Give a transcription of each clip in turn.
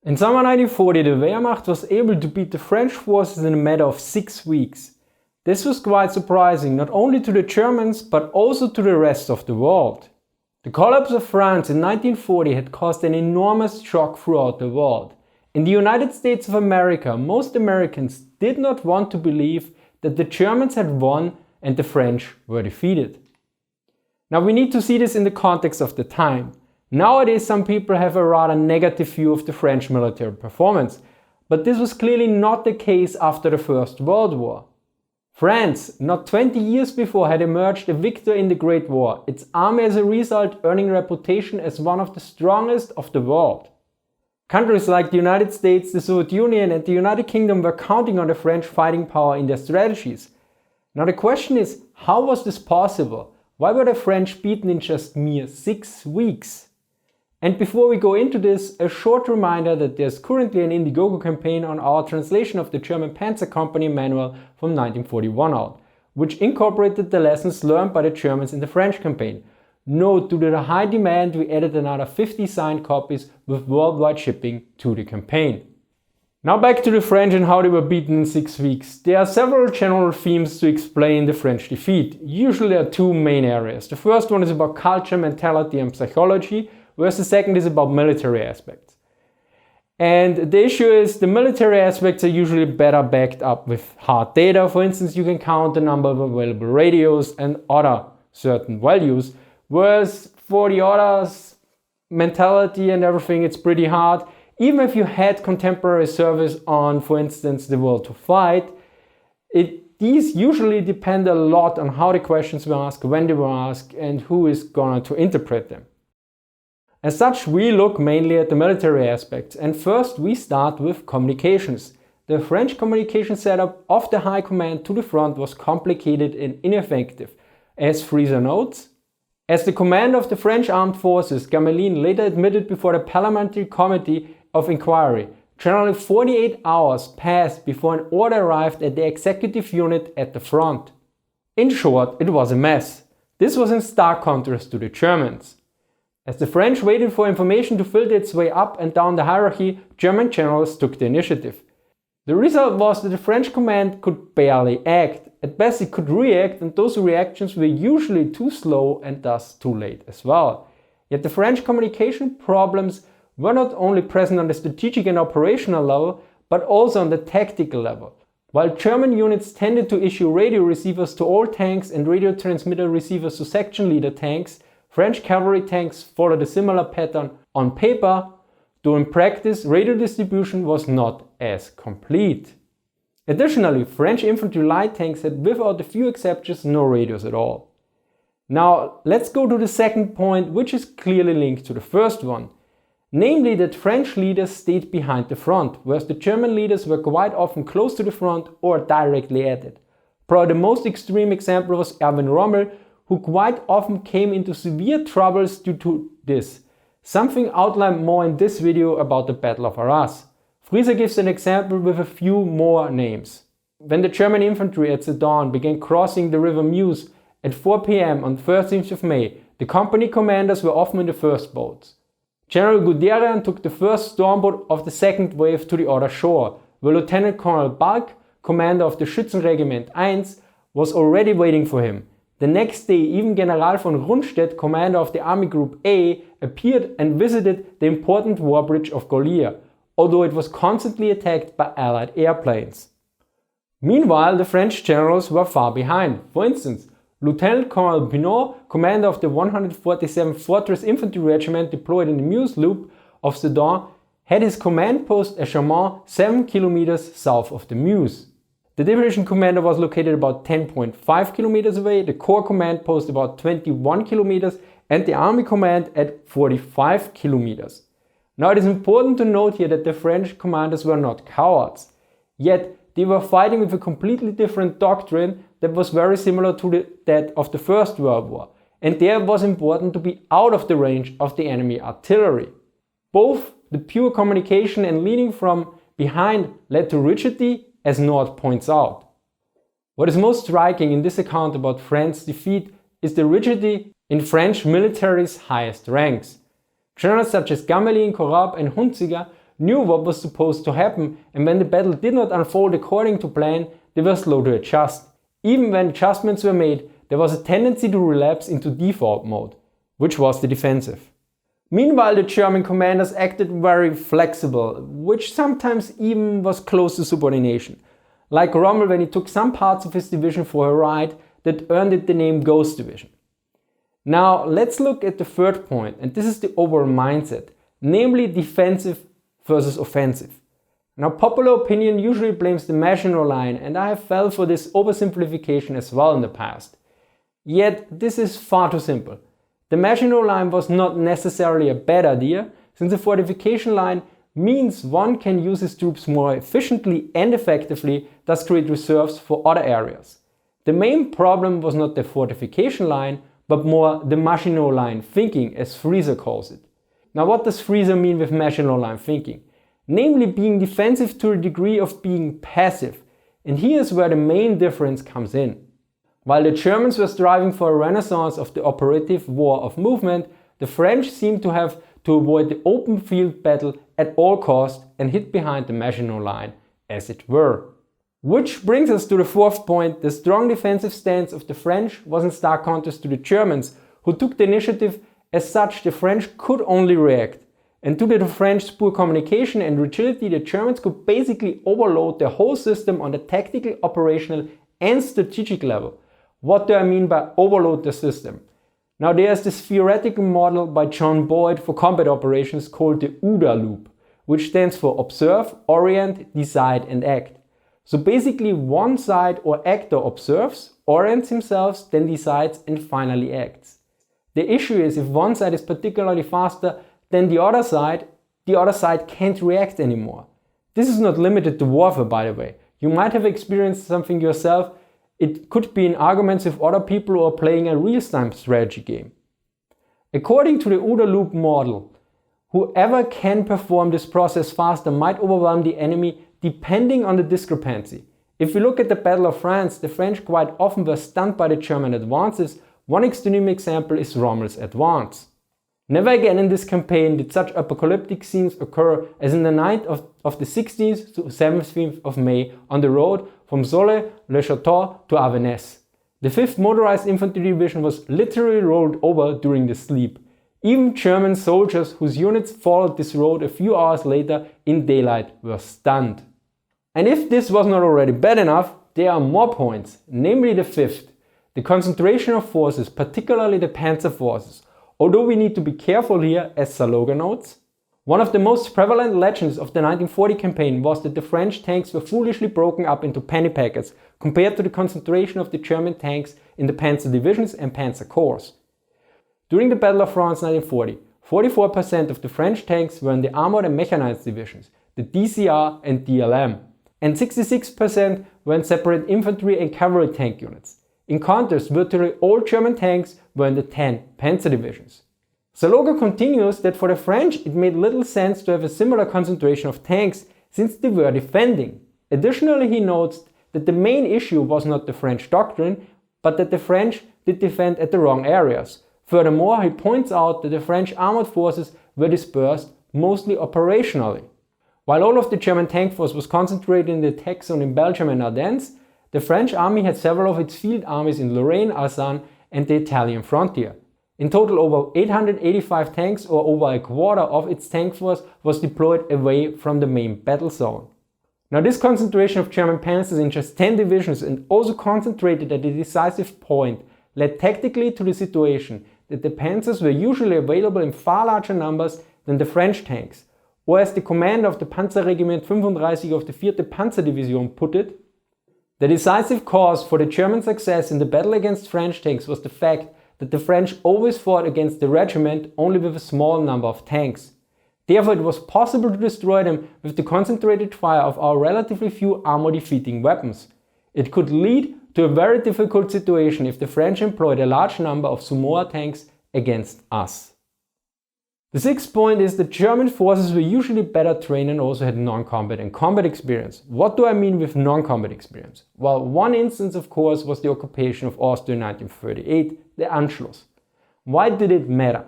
In summer 1940, the Wehrmacht was able to beat the French forces in a matter of 6 weeks. This was quite surprising, not only to the Germans, but also to the rest of the world. The collapse of France in 1940 had caused an enormous shock throughout the world. In the United States of America, most Americans did not want to believe that the Germans had won and the French were defeated. Now we need to see this in the context of the time. Nowadays some people have a rather negative view of the French military performance, but this was clearly not the case after the First World War. France, not 20 years before, had emerged a victor in the Great War, its army as a result earning a reputation as one of the strongest of the world. Countries like the United States, the Soviet Union and the United Kingdom were counting on the French fighting power in their strategies. Now the question is, how was this possible? Why were the French beaten in just mere 6 weeks? And before we go into this, a short reminder that there's currently an Indiegogo campaign on our translation of the German Panzer Company manual from 1941 out, which incorporated the lessons learned by the Germans in the French campaign. Note, due to the high demand, we added another 50 signed copies with worldwide shipping to the campaign. Now back to the French and how they were beaten in 6 weeks. There are several general themes to explain the French defeat. Usually there are two main areas. The first one is about culture, mentality and psychology, whereas the second is about military aspects. And the issue is the military aspects are usually better backed up with hard data. For instance, you can count the number of available radios and other certain values, whereas for the others, mentality and everything, it's pretty hard. Even if you had contemporary service on, for instance, the will to fight, these usually depend a lot on how the questions were asked, when they were asked, and who is going to interpret them. As such, we look mainly at the military aspects, and first we start with communications. The French communication setup of the high command to the front was complicated and ineffective. As Frieser notes, as the commander of the French armed forces, Gamelin later admitted before the Parliamentary Committee of Inquiry, generally 48 hours passed before an order arrived at the executive unit at the front. In short, it was a mess. This was in stark contrast to the Germans. As the French waited for information to filter its way up and down the hierarchy, German generals took the initiative. The result was that the French command could barely act. At best it could react, and those reactions were usually too slow and thus too late as well. Yet the French communication problems were not only present on the strategic and operational level, but also on the tactical level. While German units tended to issue radio receivers to all tanks and radio transmitter receivers to section leader tanks, French cavalry tanks followed a similar pattern on paper, though in practice radio distribution was not as complete. Additionally, French infantry light tanks had without a few exceptions no radios at all. Now let's go to the second point, which is clearly linked to the first one. Namely that French leaders stayed behind the front, whereas the German leaders were quite often close to the front or directly at it. Probably the most extreme example was Erwin Rommel, who quite often came into severe troubles due to this. Something outlined more in this video about the Battle of Arras. Frieser gives an example with a few more names. When the German infantry at the dawn began crossing the river Meuse at 4 p.m. on 13th of May, the company commanders were often in the first boats. General Guderian took the first stormboat of the second wave to the other shore, where Lieutenant Colonel Balk, commander of the Schützenregiment 1, was already waiting for him. The next day, even General von Rundstedt, commander of the Army Group A, appeared and visited the important war bridge of Golier, although it was constantly attacked by Allied airplanes. Meanwhile, the French generals were far behind. For instance, Lieutenant Colonel Binot, commander of the 147th Fortress Infantry Regiment deployed in the Meuse Loop of Sedan, had his command post at Chaumont 7 kilometers south of the Meuse. The division commander was located about 10.5 kilometers away, the corps command post about 21 kilometers, and the army command at 45 kilometers. Now it is important to note here that the French commanders were not cowards. Yet they were fighting with a completely different doctrine that was very similar to that of the First World War, and there it was important to be out of the range of the enemy artillery. Both the pure communication and leading from behind led to rigidity, as Nord points out. What is most striking in this account about France's defeat is the rigidity in French military's highest ranks. Generals such as Gamelin, Corab and Hunziger knew what was supposed to happen, and when the battle did not unfold according to plan, they were slow to adjust. Even when adjustments were made, there was a tendency to relapse into default mode, which was the defensive. Meanwhile, the German commanders acted very flexible, which sometimes even was close to subordination. Like Rommel when he took some parts of his division for a ride that earned it the name Ghost Division. Now let's look at the third point, and this is the overall mindset, namely defensive versus offensive. Now popular opinion usually blames the Maginot Line, and I have fell for this oversimplification as well in the past. Yet this is far too simple. The Maginot Line was not necessarily a bad idea, since a fortification line means one can use his troops more efficiently and effectively, thus create reserves for other areas. The main problem was not the fortification line, but more the Maginot Line thinking, as Hrsg calls it. Now what does Hrsg mean with Maginot Line thinking? Namely being defensive to a degree of being passive, and here's where the main difference comes in. While the Germans were striving for a renaissance of the operative war of movement, the French seemed to have to avoid the open field battle at all costs and hid behind the Maginot Line, as it were. Which brings us to the fourth point. The strong defensive stance of the French was in stark contrast to the Germans, who took the initiative. As such, the French could only react. And due to the French's poor communication and rigidity, the Germans could basically overload their whole system on the tactical, operational and strategic level. What do I mean by overload the system? Now there's this theoretical model by John Boyd for combat operations called the OODA loop, which stands for Observe, Orient, Decide and Act. So basically one side or actor observes, orients himself, then decides and finally acts. The issue is if one side is particularly faster than the other side can't react anymore. This is not limited to warfare, by the way. You might have experienced something yourself. It could be in arguments with other people or playing a real-time strategy game. According to the OODA loop model, whoever can perform this process faster might overwhelm the enemy depending on the discrepancy. If we look at the Battle of France, the French quite often were stunned by the German advances. One extreme example is Rommel's advance. Never again in this campaign did such apocalyptic scenes occur as in the night of the 16th to 17th of May on the road from Soleil-le-Château to Avesnes. The 5th Motorized Infantry Division was literally rolled over during the sleep. Even German soldiers whose units followed this road a few hours later in daylight were stunned. And if this was not already bad enough, there are more points, namely the 5th. The concentration of forces, particularly the panzer forces. Although we need to be careful here, as Saloga notes. One of the most prevalent legends of the 1940 campaign was that the French tanks were foolishly broken up into penny packets compared to the concentration of the German tanks in the panzer divisions and panzer corps. During the Battle of France 1940, 44% of the French tanks were in the armored and mechanized divisions, the DCR and DLM, and 66% were in separate infantry and cavalry tank units. In contrast, virtually all German tanks were in the 10 panzer divisions. Saloga continues that for the French it made little sense to have a similar concentration of tanks since they were defending. Additionally, he notes that the main issue was not the French doctrine, but that the French did defend at the wrong areas. Furthermore, he points out that the French armored forces were dispersed mostly operationally. While all of the German tank force was concentrated in the attack zone in Belgium and Ardennes, the French army had several of its field armies in Lorraine, Alsace and the Italian frontier. In total, over 885 tanks, or over a quarter of its tank force, was deployed away from the main battle zone. Now this concentration of German panzers in just 10 divisions and also concentrated at a decisive point led tactically to the situation that the panzers were usually available in far larger numbers than the French tanks, or as the commander of the Panzerregiment 35 of the 4th Panzerdivision put it, the decisive cause for the German success in the battle against French tanks was the fact that the French always fought against the regiment only with a small number of tanks. Therefore, it was possible to destroy them with the concentrated fire of our relatively few armor-defeating weapons. It could lead to a very difficult situation if the French employed a large number of Sumoa tanks against us. The sixth point is that German forces were usually better trained and also had non-combat and combat experience. What do I mean with non-combat experience? Well, one instance of course was the occupation of Austria in 1938, the Anschluss. Why did it matter?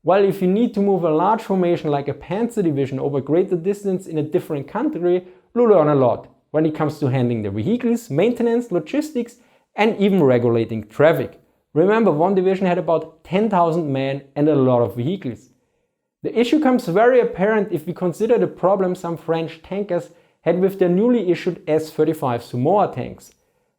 While if you need to move a large formation like a panzer division over greater distance in a different country, you learn a lot when it comes to handling the vehicles, maintenance, logistics, and even regulating traffic. Remember, one division had about 10,000 men and a lot of vehicles. The issue comes very apparent if we consider the problem some French tankers had with their newly issued S-35 Sumoa tanks.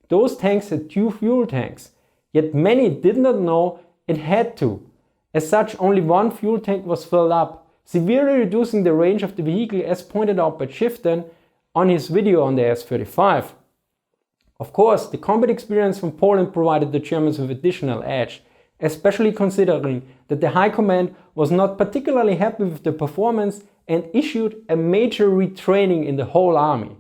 Those tanks had 2 fuel tanks, yet many did not know it had to. As such, only 1 fuel tank was filled up, severely reducing the range of the vehicle as pointed out by Chieftain on his video on the S-35. Of course, the combat experience from Poland provided the Germans with additional edge, especially considering that the High Command was not particularly happy with the performance and issued a major retraining in the whole army.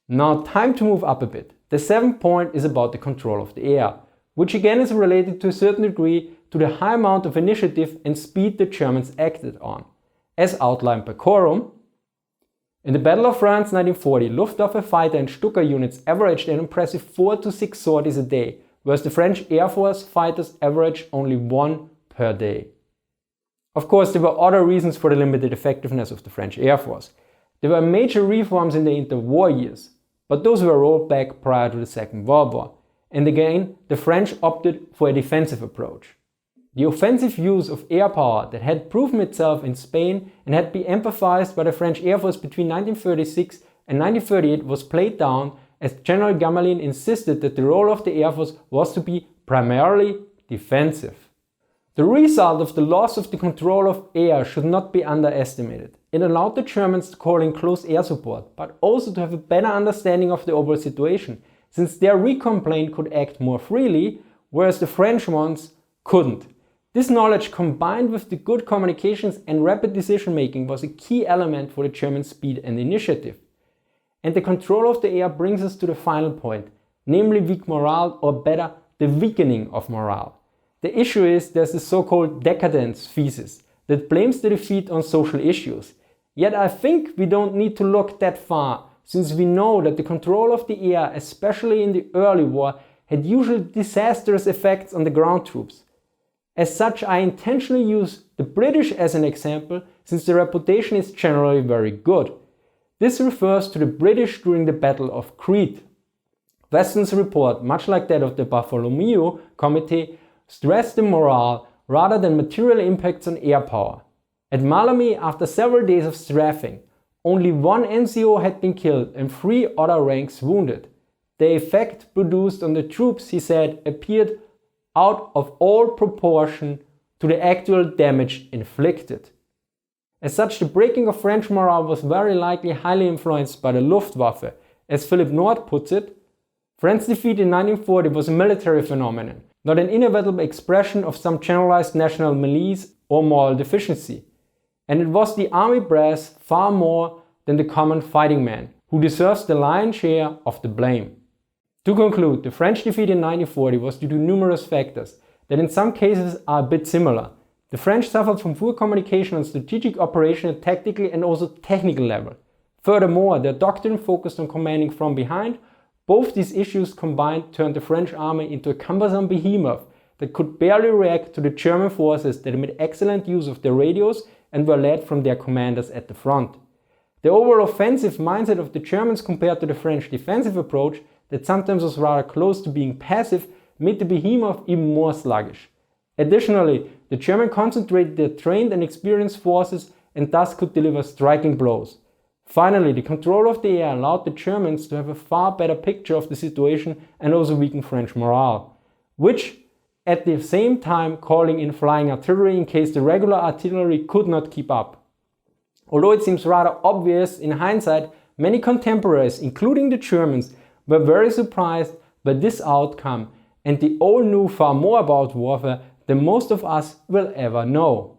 Now time to move up a bit. The 7th point is about the control of the air, which again is related to a certain degree to the high amount of initiative and speed the Germans acted on, as outlined by Corum. In the Battle of France 1940, Luftwaffe fighter and Stuka units averaged an impressive 4 to 6 sorties a day, whereas the French Air Force fighters averaged only 1 per day. Of course, there were other reasons for the limited effectiveness of the French Air Force. There were major reforms in the interwar years, but those were rolled back prior to the Second World War, and again, the French opted for a defensive approach. The offensive use of air power that had proven itself in Spain and had been emphasized by the French Air Force between 1936 and 1938 was played down as General Gamelin insisted that the role of the Air Force was to be primarily defensive. The result of the loss of the control of air should not be underestimated. It allowed the Germans to call in close air support, but also to have a better understanding of the overall situation, since their recon plane could act more freely, whereas the French ones couldn't. This knowledge combined with the good communications and rapid decision making was a key element for the German speed and initiative. And the control of the air brings us to the final point, namely weak morale, or better, the weakening of morale. The issue is there's the so-called decadence thesis that blames the defeat on social issues. Yet I think we don't need to look that far, since we know that the control of the air, especially in the early war, had usually disastrous effects on the ground troops. As such, I intentionally use the British as an example, since their reputation is generally very good. This refers to the British during the Battle of Crete. Weston's report, much like that of the Bartholomew Committee, stressed the morale rather than material impacts on air power. At Malami, after several days of strafing, only 1 NCO had been killed and 3 other ranks wounded. The effect produced on the troops, he said, appeared out of all proportion to the actual damage inflicted. As such, the breaking of French morale was very likely highly influenced by the Luftwaffe. As Philip Nord puts it, France's defeat in 1940 was a military phenomenon, not an inevitable expression of some generalized national malaise or moral deficiency. And it was the army brass far more than the common fighting man, who deserves the lion's share of the blame. To conclude, the French defeat in 1940 was due to numerous factors that in some cases are a bit similar. The French suffered from poor communication on strategic, operational, tactical and also technical level. Furthermore, their doctrine focused on commanding from behind. Both these issues combined turned the French army into a cumbersome behemoth that could barely react to the German forces that made excellent use of their radios and were led from their commanders at the front. The overall offensive mindset of the Germans compared to the French defensive approach that sometimes was rather close to being passive made the behemoth even more sluggish. Additionally, the Germans concentrated their trained and experienced forces and thus could deliver striking blows. Finally, the control of the air allowed the Germans to have a far better picture of the situation and also weaken French morale, which at the same time calling in flying artillery in case the regular artillery could not keep up. Although it seems rather obvious in hindsight, many contemporaries, including the Germans, were very surprised by this outcome, and they all knew far more about warfare than most of us will ever know.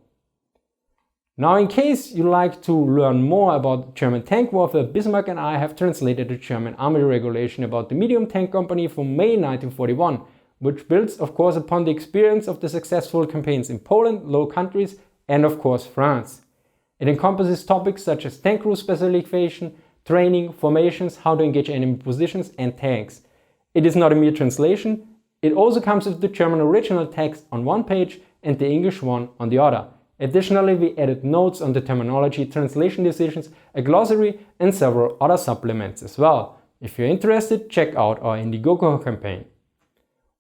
Now, in case you like to learn more about German tank warfare, Bismarck and I have translated the German Army regulation about the medium tank company from May 1941, which builds of course upon the experience of the successful campaigns in Poland, Low Countries and of course France. It encompasses topics such as tank crew specialization, training, formations, how to engage enemy positions and tanks. It is not a mere translation, it also comes with the German original text on one page and the English one on the other. Additionally, we added notes on the terminology, translation decisions, a glossary and several other supplements as well. If you're interested, check out our Indiegogo campaign.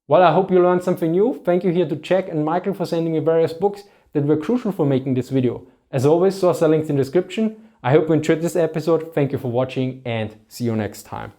Well, I hope you learned something new. Thank you here to Jack and Michael for sending me various books that were crucial for making this video. As always, source links in the description. I hope you enjoyed this episode. Thank you for watching and see you next time.